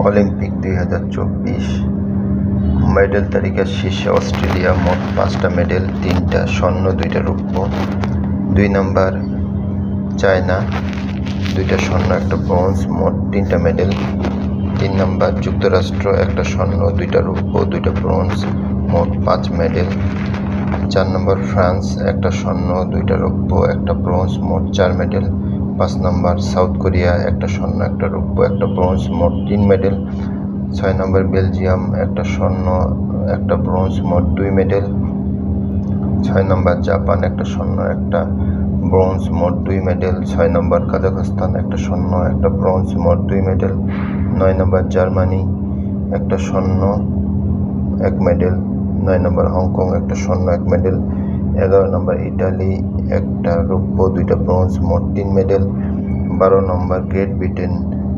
Olympic 2024 medal তালিকার শীর্ষে Australia, মোট 5টা মেডেল, 3টা স্বর্ণ, 2টা রৌপ্য। 2 নম্বর চায়না, 2টা স্বর্ণ, 1টা ব্রোঞ্জ, মোট 3টা মেডেল। 3 নম্বর যুক্তরাষ্ট্র, 1টা স্বর্ণ, 2টা রৌপ্য, 2টা ব্রোঞ্জ, মোট 5 মেডেল। 4 নম্বর ফ্রান্স, 1টা স্বর্ণ, 2টা রৌপ্য, 1টা ব্রোঞ্জ, মোট 4 মেডেল। 5 নম্বর সাউথ কোরিয়া, 1টা স্বর্ণ, 1টা রৌপ্য, 1টা ব্রোঞ্জ, মোট 3 মেডেল। 6 নম্বর বেলজিয়াম, 1টা স্বর্ণ, 1টা ব্রোঞ্জ, মোট 2 মেডেল। 6 নম্বর জাপান, 1টা স্বর্ণ, 1টা ব্রোঞ্জ, মোট 2 মেডেল। 6 নম্বর কাজাখস্তান, 1টা স্বর্ণ, 1টা ব্রোঞ্জ, মোট 2 মেডেল। 9 নম্বর জার্মানি, 1টা স্বর্ণ, 1 মেডেল। 9 নম্বর হংকং, 1টা স্বর্ণ, 1 মেডেল। 11 নম্বর ইটালি, 1টা রৌপ্য, 2টা ব্রোঞ্জ, মোট 3 মেডেল। 12 নম্বর গ্রেট ব্রিটেন,